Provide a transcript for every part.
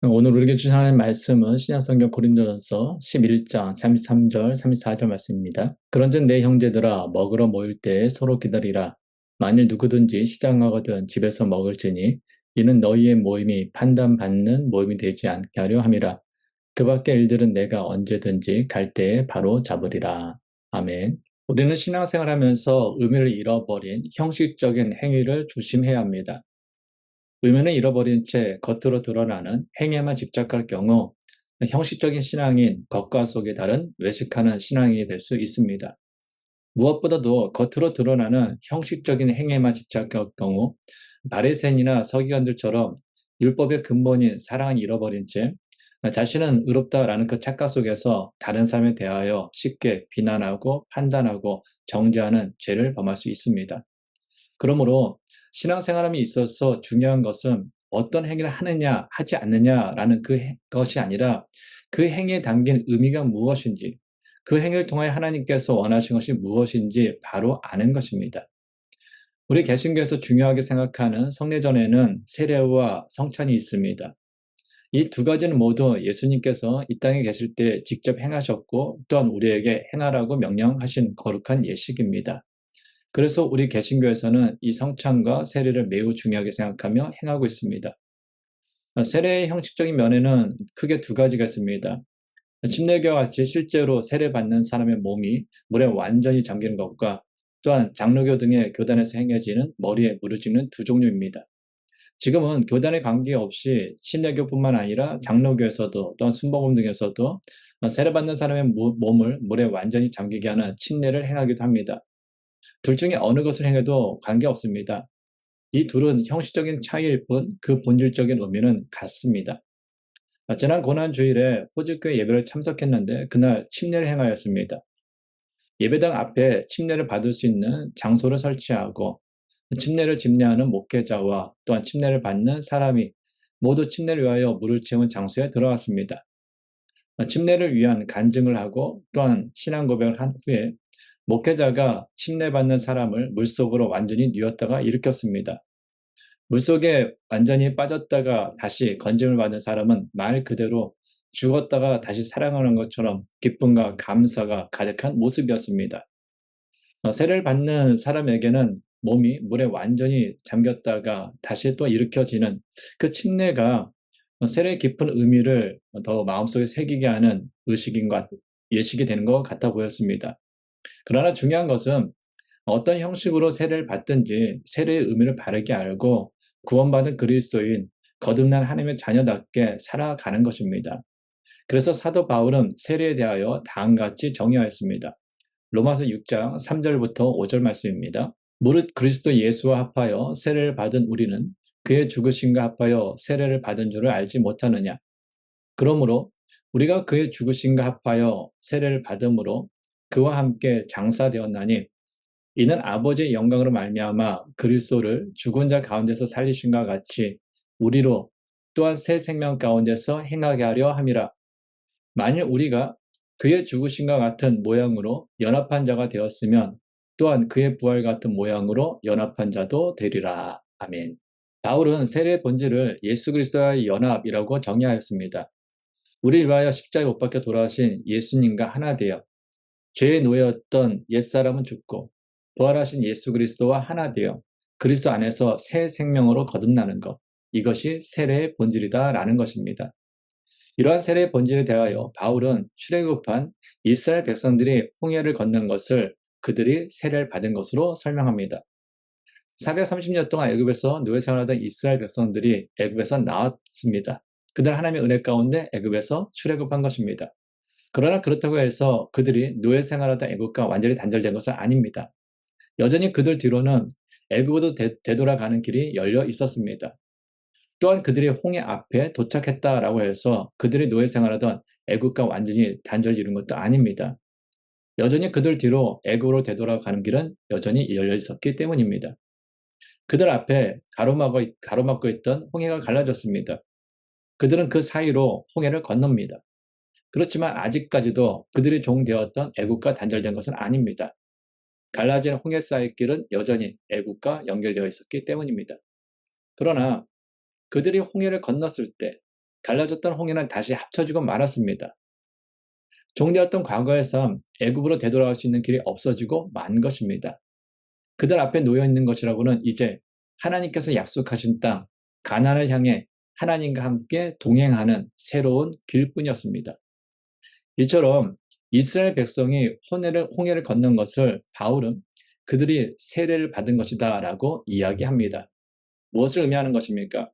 오늘 우리에게 주신 하나님의 말씀은 신약성경 고린도전서 11장 33절, 34절 말씀입니다. 그런즉 내 형제들아 먹으러 모일 때 서로 기다리라. 만일 누구든지 시장 가거든 집에서 먹을지니 이는 너희의 모임이 판단받는 모임이 되지 않게 하려 함이라. 그 밖의 일들은 내가 언제든지 갈 때에 바로 잡으리라. 아멘. 우리는 신앙생활하면서 의미를 잃어버린 형식적인 행위를 조심해야 합니다. 의미는 잃어버린 채 겉으로 드러나는 행위에만 집착할 경우 형식적인 신앙인 겉과 속이 다른 외식하는 신앙인이 될 수 있습니다. 무엇보다도 겉으로 드러나는 형식적인 행위에만 집착할 경우 바리새인이나 서기관들처럼 율법의 근본인 사랑을 잃어버린 채 자신은 의롭다라는 그 착각 속에서 다른 사람에 대하여 쉽게 비난하고 판단하고 정죄하는 죄를 범할 수 있습니다. 그러므로 신앙생활함에 있어서 중요한 것은 어떤 행위를 하느냐 하지 않느냐라는 것이 아니라 그 행위에 담긴 의미가 무엇인지, 그 행위를 통하여 하나님께서 원하신 것이 무엇인지 바로 아는 것입니다. 우리 개신교에서 중요하게 생각하는 성례전에는 세례와 성찬이 있습니다. 이 두 가지는 모두 예수님께서 이 땅에 계실 때 직접 행하셨고 또한 우리에게 행하라고 명령하신 거룩한 예식입니다. 그래서 우리 개신교에서는 이 성찬과 세례를 매우 중요하게 생각하며 행하고 있습니다. 세례의 형식적인 면에는 크게 두 가지가 있습니다. 침례교와 같이 실제로 세례받는 사람의 몸이 물에 완전히 잠기는 것과 또한 장로교 등의 교단에서 행해지는 머리에 물을 찍는 두 종류입니다. 지금은 교단에 관계없이 침례교뿐만 아니라 장로교에서도 또한 순복음 등에서도 세례받는 사람의 몸을 물에 완전히 잠기게 하는 침례를 행하기도 합니다. 둘 중에 어느 것을 행해도 관계없습니다. 이 둘은 형식적인 차이일 뿐 그 본질적인 의미는 같습니다. 지난 고난주일에 호주교회 예배를 참석했는데 그날 침례를 행하였습니다. 예배당 앞에 침례를 받을 수 있는 장소를 설치하고 침례를 집례하는 목회자와 또한 침례를 받는 사람이 모두 침례를 위하여 물을 채운 장소에 들어갔습니다. 침례를 위한 간증을 하고 또한 신앙 고백을 한 후에 목회자가 침례받는 사람을 물속으로 완전히 뉘었다가 일으켰습니다. 물속에 완전히 빠졌다가 다시 건짐을 받은 사람은 말 그대로 죽었다가 다시 살아나는 것처럼 기쁨과 감사가 가득한 모습이었습니다. 세례를 받는 사람에게는 몸이 물에 완전히 잠겼다가 다시 또 일으켜지는 그 침례가 세례의 깊은 의미를 더 마음속에 새기게 하는 예식이 되는 것 같아 보였습니다. 그러나 중요한 것은 어떤 형식으로 세례를 받든지 세례의 의미를 바르게 알고 구원받은 그리스도인 거듭난 하나님의 자녀답게 살아가는 것입니다. 그래서 사도 바울은 세례에 대하여 다음같이 정의하였습니다. 로마서 6장 3절부터 5절 말씀입니다. 무릇 그리스도 예수와 합하여 세례를 받은 우리는 그의 죽으심과 합하여 세례를 받은 줄을 알지 못하느냐. 그러므로 우리가 그의 죽으심과 합하여 세례를 받음으로 그와 함께 장사되었나니 이는 아버지의 영광으로 말미암아 그리스도를 죽은 자 가운데서 살리신과 같이 우리로 또한 새 생명 가운데서 행하게 하려 함이라. 만일 우리가 그의 죽으심과 같은 모양으로 연합한 자가 되었으면 또한 그의 부활 같은 모양으로 연합한 자도 되리라. 아멘. 바울은 세례의 본질을 예수 그리스도와의 연합이라고 정의하였습니다. 우리를 위하여 십자가에 못 박혀 돌아가신 예수님과 하나 되어 죄의 노예였던 옛사람은 죽고 부활하신 예수 그리스도와 하나 되어 그리스도 안에서 새 생명으로 거듭나는 것. 이것이 세례의 본질이다라는 것입니다. 이러한 세례의 본질에 대하여 바울은 출애굽한 이스라엘 백성들이 홍해를 건넌 것을 그들이 세례를 받은 것으로 설명합니다. 430년 동안 애굽에서 노예 생활하던 이스라엘 백성들이 애굽에서 나왔습니다. 그들 하나님의 은혜 가운데 애굽에서 출애굽한 것입니다. 그러나 그렇다고 해서 그들이 노예 생활하던 애굽과 완전히 단절된 것은 아닙니다. 여전히 그들 뒤로는 애굽으로 되돌아가는 길이 열려 있었습니다. 또한 그들이 홍해 앞에 도착했다라고 해서 그들이 노예 생활하던 애굽과 완전히 단절 이룬 것도 아닙니다. 여전히 그들 뒤로 애굽으로 되돌아가는 길은 여전히 열려 있었기 때문입니다. 그들 앞에 가로막고 있던 홍해가 갈라졌습니다. 그들은 그 사이로 홍해를 건넙니다. 그렇지만 아직까지도 그들이 종되었던 애국과 단절된 것은 아닙니다. 갈라진 홍해 사이 길은 여전히 애국과 연결되어 있었기 때문입니다. 그러나 그들이 홍해를 건넜을 때 갈라졌던 홍해는 다시 합쳐지고 말았습니다. 종되었던 과거의 삶, 애굽으로 되돌아갈 수 있는 길이 없어지고 만 것입니다. 그들 앞에 놓여 있는 것이라고는 이제 하나님께서 약속하신 땅, 가나안을 향해 하나님과 함께 동행하는 새로운 길뿐이었습니다. 이처럼 이스라엘 백성이 홍해를 건넌 것을 바울은 그들이 세례를 받은 것이다 라고 이야기합니다. 무엇을 의미하는 것입니까?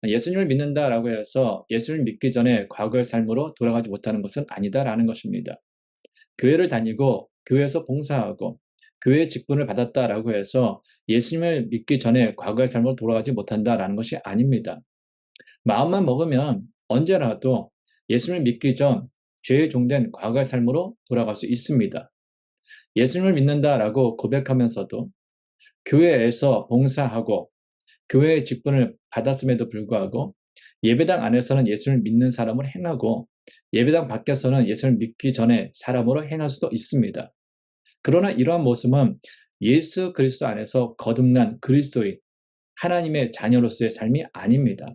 예수님을 믿는다라고 해서 예수를 믿기 전에 과거의 삶으로 돌아가지 못하는 것은 아니다라는 것입니다. 교회를 다니고 교회에서 봉사하고 교회의 직분을 받았다라고 해서 예수님을 믿기 전에 과거의 삶으로 돌아가지 못한다라는 것이 아닙니다. 마음만 먹으면 언제라도 예수님을 믿기 전 죄의 종된 과거의 삶으로 돌아갈 수 있습니다. 예수님을 믿는다라고 고백하면서도 교회에서 봉사하고 교회의 직분을 받았음에도 불구하고 예배당 안에서는 예수를 믿는 사람을 행하고 예배당 밖에서는 예수를 믿기 전에 사람으로 행할 수도 있습니다. 그러나 이러한 모습은 예수 그리스도 안에서 거듭난 그리스도인, 하나님의 자녀로서의 삶이 아닙니다.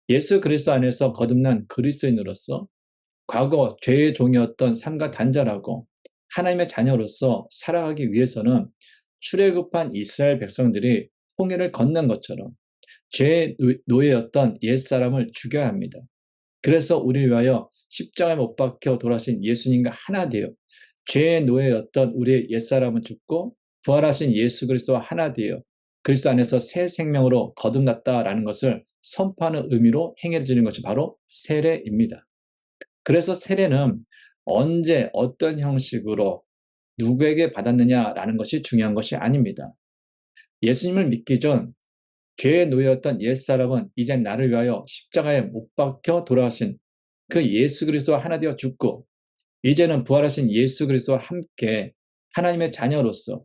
예수 그리스도 안에서 거듭난 그리스도인으로서 과거 죄의 종이었던 삶과 단절하고 하나님의 자녀로서 살아가기 위해서는 출애굽한 이스라엘 백성들이 홍해를 건넌 것처럼 죄의 노예였던 옛사람을 죽여야 합니다. 그래서 우리를 위하여 십자가에 못 박혀 돌아가신 예수님과 하나 되어 죄의 노예였던 우리의 옛사람은 죽고 부활하신 예수 그리스도와 하나 되어 그리스도 안에서 새 생명으로 거듭났다라는 것을 선포하는 의미로 행해지는 것이 바로 세례입니다. 그래서 세례는 언제 어떤 형식으로 누구에게 받았느냐라는 것이 중요한 것이 아닙니다. 예수님을 믿기 전 죄의 노예였던 옛사람은 이제 나를 위하여 십자가에 못 박혀 돌아가신 그 예수 그리스도와 하나 되어 죽고 이제는 부활하신 예수 그리스도와 함께 하나님의 자녀로서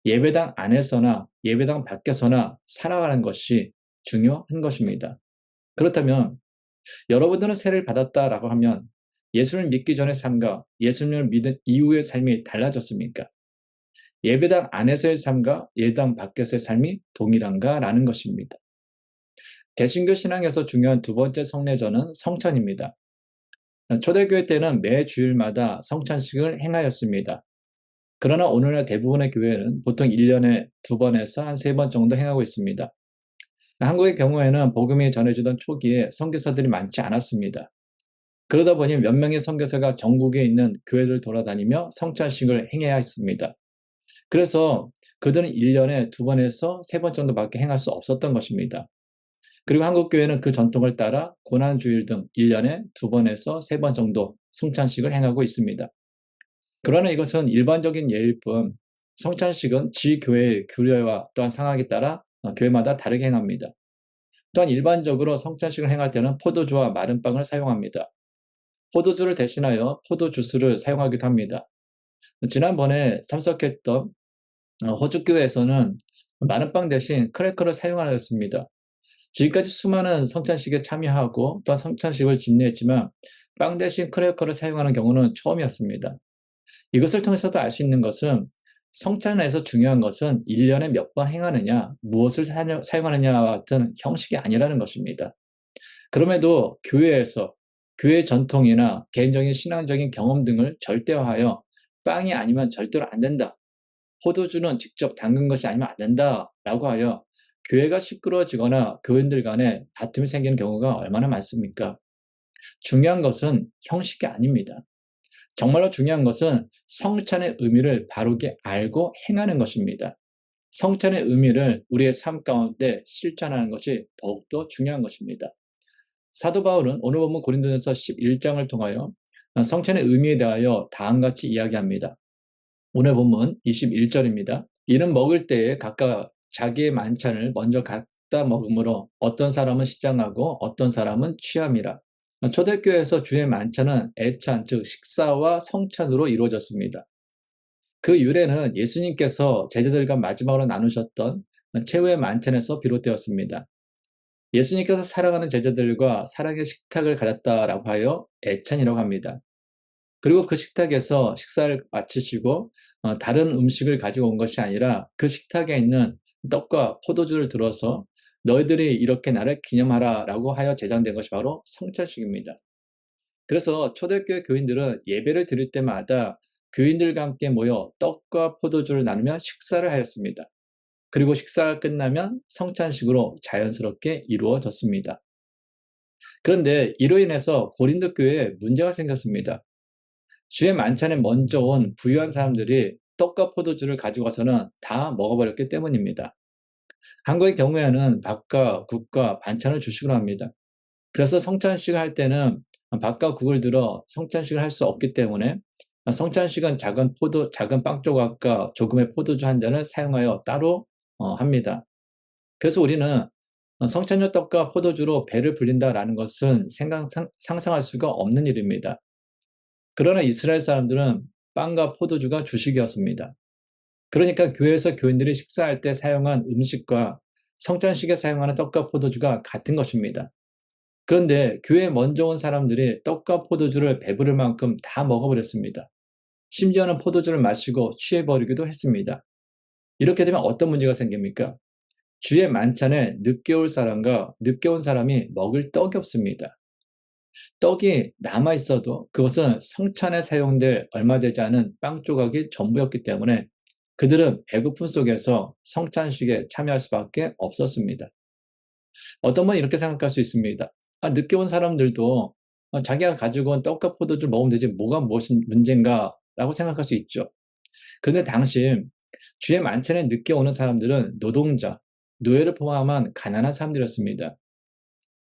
예배당 안에서나 예배당 밖에서나 살아가는 것이 중요한 것입니다. 그렇다면 여러분들은 세례를 받았다라고 하면 예수를 믿기 전의 삶과 예수님을 믿은 이후의 삶이 달라졌습니까? 예배당 안에서의 삶과 예배당 밖에서의 삶이 동일한가라는 것입니다. 개신교 신앙에서 중요한 두 번째 성례전은 성찬입니다. 초대교회 때는 매 주일마다 성찬식을 행하였습니다. 그러나 오늘날 대부분의 교회는 보통 1년에 2번에서 한 3번 정도 행하고 있습니다. 한국의 경우에는 복음이 전해지던 초기에 선교사들이 많지 않았습니다. 그러다 보니 몇 명의 선교사가 전국에 있는 교회를 돌아다니며 성찬식을 행해야 했습니다. 그래서 그들은 1년에 2번에서 3번 정도밖에 행할 수 없었던 것입니다. 그리고 한국교회는 그 전통을 따라 고난주일 등 1년에 2번에서 3번 정도 성찬식을 행하고 있습니다. 그러나 이것은 일반적인 예일 뿐 성찬식은 지교회의 규례와 또한 상황에 따라 교회마다 다르게 행합니다. 또한 일반적으로 성찬식을 행할 때는 포도주와 마른 빵을 사용합니다. 포도주를 대신하여 포도주스를 사용하기도 합니다. 지난번에 참석했던 호주교회에서는 마른빵 대신 크래커를 사용하였습니다. 지금까지 수많은 성찬식에 참여하고 또한 성찬식을 집례했지만 빵 대신 크래커를 사용하는 경우는 처음이었습니다. 이것을 통해서도 알 수 있는 것은 성찬에서 중요한 것은 1년에 몇 번 행하느냐, 무엇을 사용하느냐와 같은 형식이 아니라는 것입니다. 그럼에도 교회에서 교회 전통이나 개인적인 신앙적인 경험 등을 절대화하여 빵이 아니면 절대로 안 된다. 포도주는 직접 담근 것이 아니면 안 된다라고 하여 교회가 시끄러워지거나 교인들 간에 다툼이 생기는 경우가 얼마나 많습니까? 중요한 것은 형식이 아닙니다. 정말로 중요한 것은 성찬의 의미를 바르게 알고 행하는 것입니다. 성찬의 의미를 우리의 삶 가운데 실천하는 것이 더욱더 중요한 것입니다. 사도 바울은 오늘 본문 고린도전서 11장을 통하여 성찬의 의미에 대하여 다음과 같이 이야기합니다. 오늘 본문 21절입니다. 이는 먹을 때에 각각 자기의 만찬을 먼저 갖다 먹으므로 어떤 사람은 시장하고 어떤 사람은 취함이라. 초대교회에서 주의 만찬은 애찬, 즉 식사와 성찬으로 이루어졌습니다. 그 유래는 예수님께서 제자들과 마지막으로 나누셨던 최후의 만찬에서 비롯되었습니다. 예수님께서 사랑하는 제자들과 사랑의 식탁을 가졌다라고 하여 애찬이라고 합니다. 그리고 그 식탁에서 식사를 마치시고 다른 음식을 가지고 온 것이 아니라 그 식탁에 있는 떡과 포도주를 들어서 너희들이 이렇게 나를 기념하라 라고 하여 제정된 것이 바로 성찬식입니다. 그래서 초대교회 교인들은 예배를 드릴 때마다 교인들과 함께 모여 떡과 포도주를 나누며 식사를 하였습니다. 그리고 식사가 끝나면 성찬식으로 자연스럽게 이루어졌습니다. 그런데 이로 인해서 고린도 교회에 문제가 생겼습니다. 주의 만찬에 먼저 온 부유한 사람들이 떡과 포도주를 가지고 와서는 다 먹어버렸기 때문입니다. 한국의 경우에는 밥과 국과 반찬을 주시곤 합니다. 그래서 성찬식을 할 때는 밥과 국을 들어 성찬식을 할 수 없기 때문에 성찬식은 작은 빵 조각과 조금의 포도주 한 잔을 사용하여 따로 합니다. 그래서 우리는 성찬용 떡과 포도주로 배를 불린다라는 것은 상상할 수가 없는 일입니다. 그러나 이스라엘 사람들은 빵과 포도주가 주식이었습니다. 그러니까 교회에서 교인들이 식사할 때 사용한 음식과 성찬식에 사용하는 떡과 포도주가 같은 것입니다. 그런데 교회에 먼저 온 사람들이 떡과 포도주를 배부를 만큼 다 먹어버렸습니다. 심지어는 포도주를 마시고 취해버리기도 했습니다. 이렇게 되면 어떤 문제가 생깁니까? 주의 만찬에 늦게 올 사람과 늦게 온 사람이 먹을 떡이 없습니다. 떡이 남아있어도 그것은 성찬에 사용될 얼마 되지 않은 빵 조각이 전부였기 때문에 그들은 배고픔 속에서 성찬식에 참여할 수밖에 없었습니다. 어떤 분은 이렇게 생각할 수 있습니다. 늦게 온 사람들도 자기가 가지고 온 떡과 포도주를 먹으면 되지 뭐가 무엇인 문제인가 라고 생각할 수 있죠. 그런데 당시 주의 만찬에 늦게 오는 사람들은 노동자, 노예를 포함한 가난한 사람들이었습니다.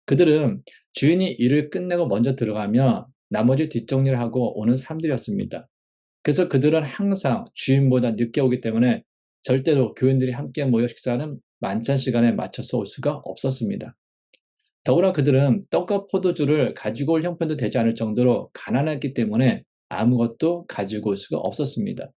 그들은 주인이 일을 끝내고 먼저 들어가며 나머지 뒷정리를 하고 오는 사람들이었습니다. 그래서 그들은 항상 주인보다 늦게 오기 때문에 절대로 교인들이 함께 모여 식사하는 만찬 시간에 맞춰서 올 수가 없었습니다. 더구나 그들은 떡과 포도주를 가지고 올 형편도 되지 않을 정도로 가난했기 때문에 아무것도 가지고 올 수가 없었습니다.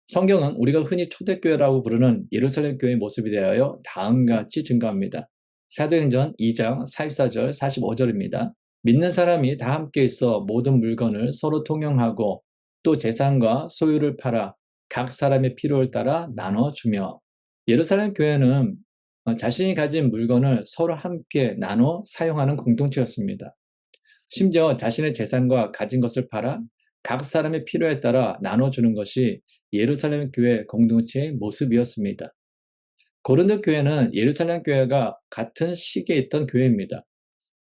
성경은 우리가 흔히 초대교회라고 부르는 예루살렘 교회의 모습에 대하여 다음과 같이 증가합니다. 사도행전 2장 44절 45절입니다. 믿는 사람이 다 함께 있어 모든 물건을 서로 통용하고 또 재산과 소유를 팔아 각 사람의 필요를 따라 나눠주며. 예루살렘 교회는 자신이 가진 물건을 서로 함께 나눠 사용하는 공동체였습니다. 심지어 자신의 재산과 가진 것을 팔아 각 사람의 필요에 따라 나눠주는 것이 예루살렘 교회 공동체의 모습이었습니다. 고린도 교회는 예루살렘 교회가 같은 시기에 있던 교회입니다.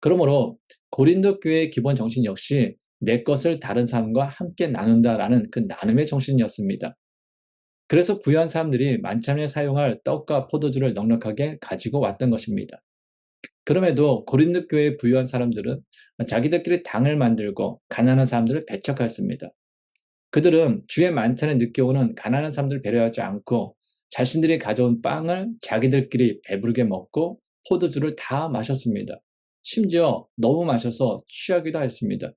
그러므로 고린도 교회의 기본 정신 역시 내 것을 다른 사람과 함께 나눈다라는 그 나눔의 정신이었습니다. 그래서 부유한 사람들이 만찬에 사용할 떡과 포도주를 넉넉하게 가지고 왔던 것입니다. 그럼에도 고린도 교회의 부유한 사람들은 자기들끼리 당을 만들고 가난한 사람들을 배척하였습니다. 그들은 주의 만찬에 늦게 오는 가난한 사람들을 배려하지 않고 자신들이 가져온 빵을 자기들끼리 배부르게 먹고 포도주를 다 마셨습니다. 심지어 너무 마셔서 취하기도 했습니다.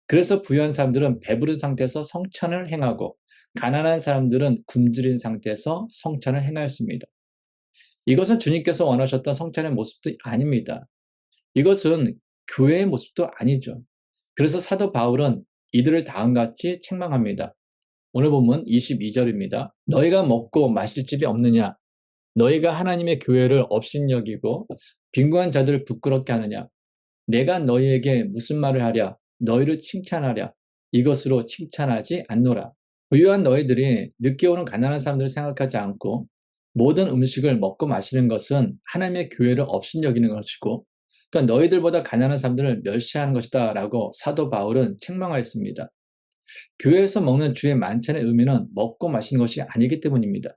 그래서 부유한 사람들은 배부른 상태에서 성찬을 행하고 가난한 사람들은 굶주린 상태에서 성찬을 행하였습니다. 이것은 주님께서 원하셨던 성찬의 모습도 아닙니다. 이것은 교회의 모습도 아니죠. 그래서 사도 바울은 이들을 다음같이 책망합니다. 오늘 본문 22절입니다. 너희가 먹고 마실 집이 없느냐? 너희가 하나님의 교회를 업신여기고 빈곤한 자들을 부끄럽게 하느냐? 내가 너희에게 무슨 말을 하랴? 너희를 칭찬하랴? 이것으로 칭찬하지 않노라. 부유한 너희들이 늦게 오는 가난한 사람들을 생각하지 않고 모든 음식을 먹고 마시는 것은 하나님의 교회를 업신여기는 것이고 또 너희들보다 가난한 사람들을 멸시하는 것이다 라고 사도 바울은 책망하였습니다. 교회에서 먹는 주의 만찬의 의미는 먹고 마시는 것이 아니기 때문입니다.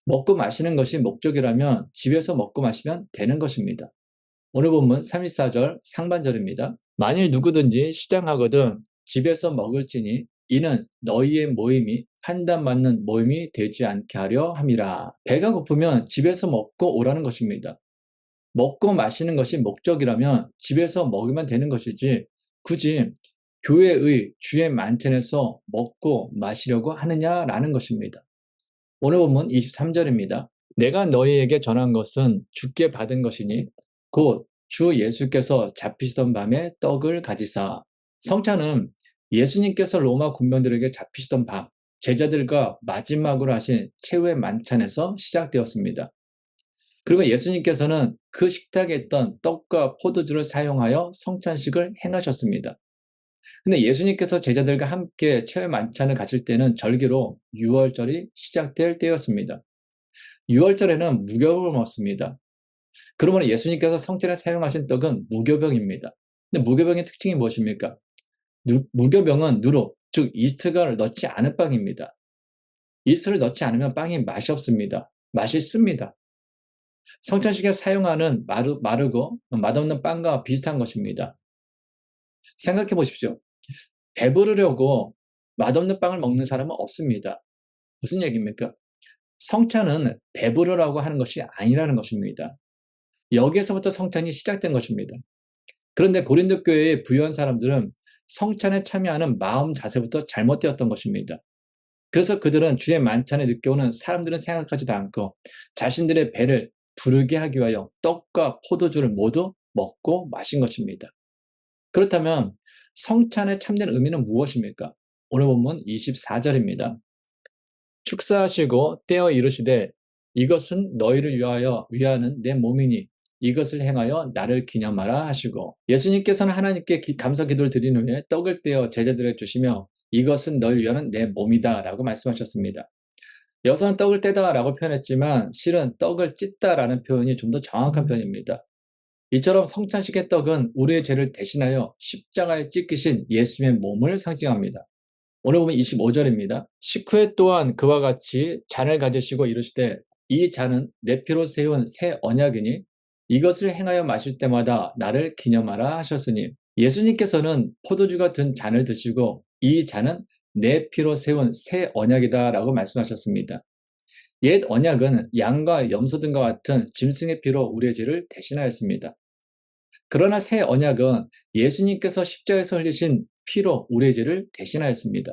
먹고 마시는 것이 목적이라면 집에서 먹고 마시면 되는 것입니다. 오늘 본문 34절 상반절입니다. 만일 누구든지 시장하거든 집에서 먹을지니 이는 너희의 모임이 판단받는 모임이 되지 않게 하려 함이라. 배가 고프면 집에서 먹고 오라는 것입니다. 먹고 마시는 것이 목적이라면 집에서 먹으면 되는 것이지 굳이 교회의 주의 만찬에서 먹고 마시려고 하느냐라는 것입니다. 오늘 본문 23절입니다. 내가 너희에게 전한 것은 주께 받은 것이니 곧 주 예수께서 잡히시던 밤에 떡을 가지사. 성찬은 예수님께서 로마 군병들에게 잡히시던 밤 제자들과 마지막으로 하신 최후의 만찬에서 시작되었습니다. 그리고 예수님께서는 그 식탁에 있던 떡과 포도주를 사용하여 성찬식을 행하셨습니다. 근데 예수님께서 제자들과 함께 최후의 만찬을 가질 때는 절기로 유월절이 시작될 때였습니다. 유월절에는 무교병을 먹습니다. 그러므로 예수님께서 성찬에 사용하신 떡은 무교병입니다. 근데 무교병의 특징이 무엇입니까? 무교병은 누룩, 즉 이스트를 넣지 않은 빵입니다. 이스트를 넣지 않으면 빵이 맛이 없습니다. 맛이 씁니다. 성찬식에 사용하는 마르고 맛없는 빵과 비슷한 것입니다. 생각해 보십시오. 배부르려고 맛없는 빵을 먹는 사람은 없습니다. 무슨 얘기입니까? 성찬은 배부르라고 하는 것이 아니라는 것입니다. 여기에서부터 성찬이 시작된 것입니다. 그런데 고린도 교회의 부유한 사람들은 성찬에 참여하는 마음 자세부터 잘못되었던 것입니다. 그래서 그들은 주의 만찬에 늦게 오는 사람들은 생각하지도 않고 자신들의 배를 부르게 하기 위하여 떡과 포도주를 모두 먹고 마신 것입니다. 그렇다면 성찬의 참된 의미는 무엇입니까? 오늘 본문 24절입니다. 축사하시고 떼어 이르시되 이것은 너희를 위하는 내 몸이니 이것을 행하여 나를 기념하라 하시고, 예수님께서는 하나님께 감사 기도를 드린 후에 떡을 떼어 제자들에게 주시며 이것은 너희를 위하는 내 몸이다 라고 말씀하셨습니다. 여기서는 떡을 떼다 라고 표현했지만 실은 떡을 찢다 라는 표현이 좀 더 정확한 표현입니다. 이처럼 성찬식의 떡은 우리의 죄를 대신하여 십자가에 찢기신 예수님의 몸을 상징합니다. 오늘 보면 25절입니다. 식후에 또한 그와 같이 잔을 가지시고 이르시되 이 잔은 내 피로 세운 새 언약이니 이것을 행하여 마실 때마다 나를 기념하라 하셨으니, 예수님께서는 포도주가 든 잔을 드시고 이 잔은 내 피로 세운 새 언약이다 라고 말씀하셨습니다. 옛 언약은 양과 염소 등과 같은 짐승의 피로 우리의 죄를 대신하였습니다. 그러나 새 언약은 예수님께서 십자가에서 흘리신 피로 우리의 죄를 대신하였습니다.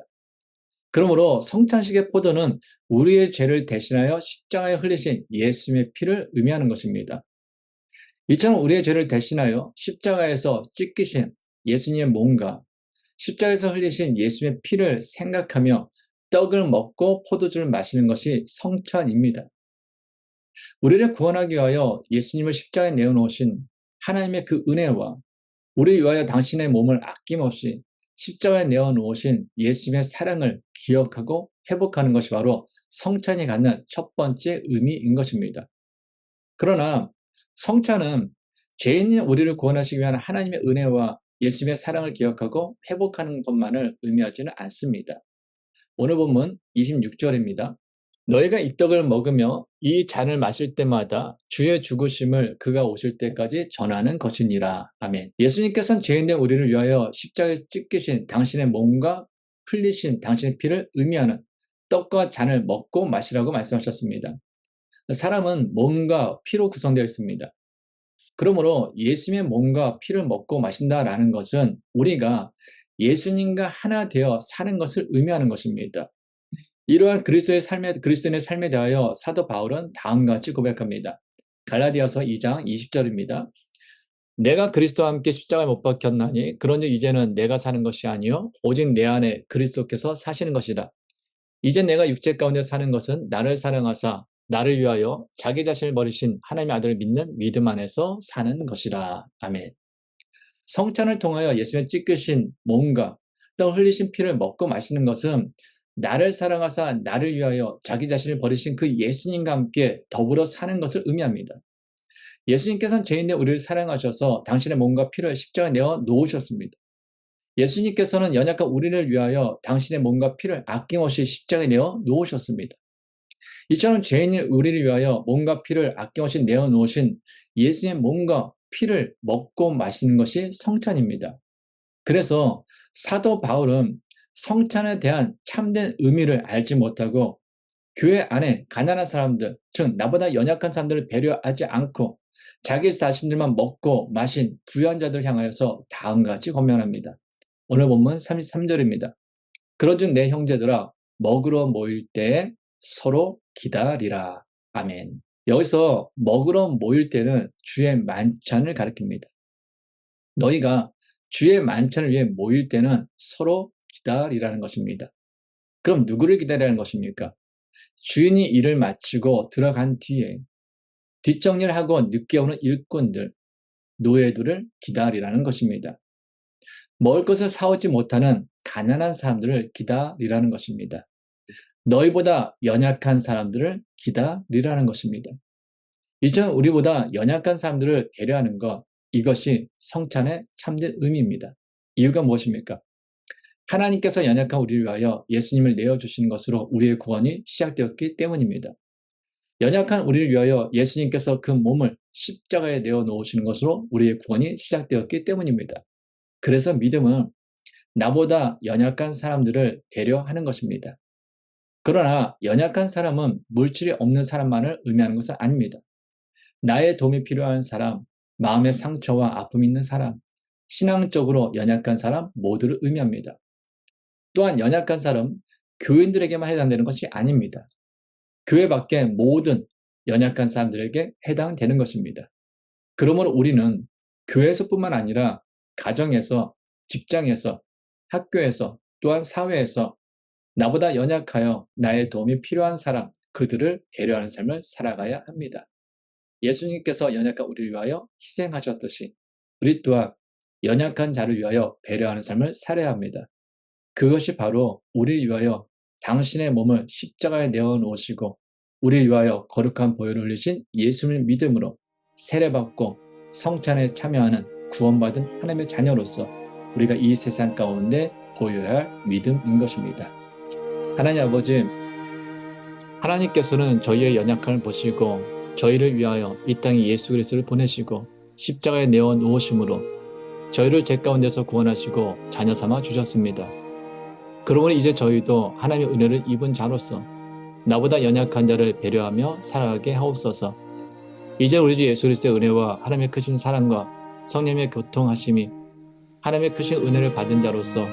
그러므로 성찬식의 포도는 우리의 죄를 대신하여 십자가에 흘리신 예수님의 피를 의미하는 것입니다. 이처럼 우리의 죄를 대신하여 십자가에서 찢기신 예수님의 몸과 십자가에서 흘리신 예수님의 피를 생각하며 떡을 먹고 포도주를 마시는 것이 성찬입니다. 우리를 구원하기 위하여 예수님을 십자가에 내어놓으신 하나님의 그 은혜와 우리를 위하여 당신의 몸을 아낌없이 십자가에 내어놓으신 예수님의 사랑을 기억하고 회복하는 것이 바로 성찬이 갖는 첫 번째 의미인 것입니다. 그러나 성찬은 죄인인 우리를 구원하시기 위한 하나님의 은혜와 예수님의 사랑을 기억하고 회복하는 것만을 의미하지는 않습니다. 오늘 본문 26절입니다. 너희가 이 떡을 먹으며 이 잔을 마실 때마다 주의 죽으심을 그가 오실 때까지 전하는 것이니라. 아멘. 예수님께서는 죄인된 우리를 위하여 십자가에 찢기신 당신의 몸과 흘리신 당신의 피를 의미하는 떡과 잔을 먹고 마시라고 말씀하셨습니다. 사람은 몸과 피로 구성되어 있습니다. 그러므로 예수님의 몸과 피를 먹고 마신다라는 것은 우리가 예수님과 하나 되어 사는 것을 의미하는 것입니다. 이러한 그리스도인의 삶에 대하여 사도 바울은 다음과 같이 고백합니다. 갈라디아서 2장 20절입니다. 내가 그리스도와 함께 십자가에 못 박혔나니 그런즉 이제는 내가 사는 것이 아니요 오직 내 안에 그리스도께서 사시는 것이라. 이제 내가 육체 가운데 사는 것은 나를 사랑하사 나를 위하여 자기 자신을 버리신 하나님의 아들을 믿는 믿음 안에서 사는 것이라. 아멘. 성찬을 통하여 예수님의 찢기신 몸과 또 흘리신 피를 먹고 마시는 것은 나를 사랑하사 나를 위하여 자기 자신을 버리신 그 예수님과 함께 더불어 사는 것을 의미합니다. 예수님께서는 죄인의 우리를 사랑하셔서 당신의 몸과 피를 십자가에 내어 놓으셨습니다. 예수님께서는 연약한 우리를 위하여 당신의 몸과 피를 아낌없이 십자가에 내어 놓으셨습니다. 이처럼 죄인인 우리를 위하여 몸과 피를 아낌없이 내어 놓으신 예수님의 몸과 피를 먹고 마시는 것이 성찬입니다. 그래서 사도 바울은 성찬에 대한 참된 의미를 알지 못하고 교회 안에 가난한 사람들, 즉 나보다 연약한 사람들을 배려하지 않고 자기 자신들만 먹고 마신 부유한 자들 향하여서 다음과 같이 권면합니다. 오늘 본문 33절입니다. 그러즉 내 형제들아 먹으러 모일 때 서로 기다리라. 아멘. 여기서 먹으러 모일 때는 주의 만찬을 가리킵니다. 너희가 주의 만찬을 위해 모일 때는 서로 기다리라는 것입니다. 그럼 누구를 기다리라는 것입니까? 주인이 일을 마치고 들어간 뒤에 뒷정리를 하고 늦게 오는 일꾼들, 노예들을 기다리라는 것입니다. 먹을 것을 사오지 못하는 가난한 사람들을 기다리라는 것입니다. 너희보다 연약한 사람들을 기다리라는 것입니다. 이처럼 우리보다 연약한 사람들을 배려하는 것, 이것이 성찬의 참된 의미입니다. 이유가 무엇입니까? 하나님께서 연약한 우리를 위하여 예수님을 내어주시는 것으로 우리의 구원이 시작되었기 때문입니다. 연약한 우리를 위하여 예수님께서 그 몸을 십자가에 내어놓으시는 것으로 우리의 구원이 시작되었기 때문입니다. 그래서 믿음은 나보다 연약한 사람들을 배려하는 것입니다. 그러나 연약한 사람은 물질이 없는 사람만을 의미하는 것은 아닙니다. 나의 도움이 필요한 사람, 마음의 상처와 아픔이 있는 사람, 신앙적으로 연약한 사람 모두를 의미합니다. 또한 연약한 사람, 교인들에게만 해당되는 것이 아닙니다. 교회 밖의 모든 연약한 사람들에게 해당되는 것입니다. 그러므로 우리는 교회에서뿐만 아니라 가정에서, 직장에서, 학교에서, 또한 사회에서 나보다 연약하여 나의 도움이 필요한 사람, 그들을 배려하는 삶을 살아가야 합니다. 예수님께서 연약한 우리를 위하여 희생하셨듯이 우리 또한 연약한 자를 위하여 배려하는 삶을 살아야 합니다. 그것이 바로 우리를 위하여 당신의 몸을 십자가에 내어놓으시고 우리를 위하여 거룩한 보혈을 흘리신 예수님을 믿음으로 세례받고 성찬에 참여하는 구원받은 하나님의 자녀로서 우리가 이 세상 가운데 보여야 할 믿음인 것입니다. 하나님 아버지, 하나님께서는 저희의 연약함을 보시고 저희를 위하여 이 땅에 예수 그리스도를 보내시고 십자가에 내어놓으심으로 저희를 죄 가운데서 구원하시고 자녀 삼아 주셨습니다. 그러므로 이제 저희도 하나님의 은혜를 입은 자로서 나보다 연약한 자를 배려하며 살아가게 하옵소서. 이제 우리 주 예수 그리스도의 은혜와 하나님의 크신 사랑과 성령의 교통하심이 하나님의 크신 은혜를 받은 자로서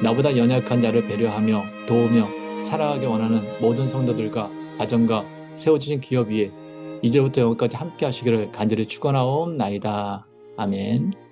나보다 연약한 자를 배려하며 도우며 살아가게 원하는 모든 성도들과 가정과 세워주신 기업 위에 이제부터 영원까지 함께 하시기를 간절히 축원하옵나이다. 아멘.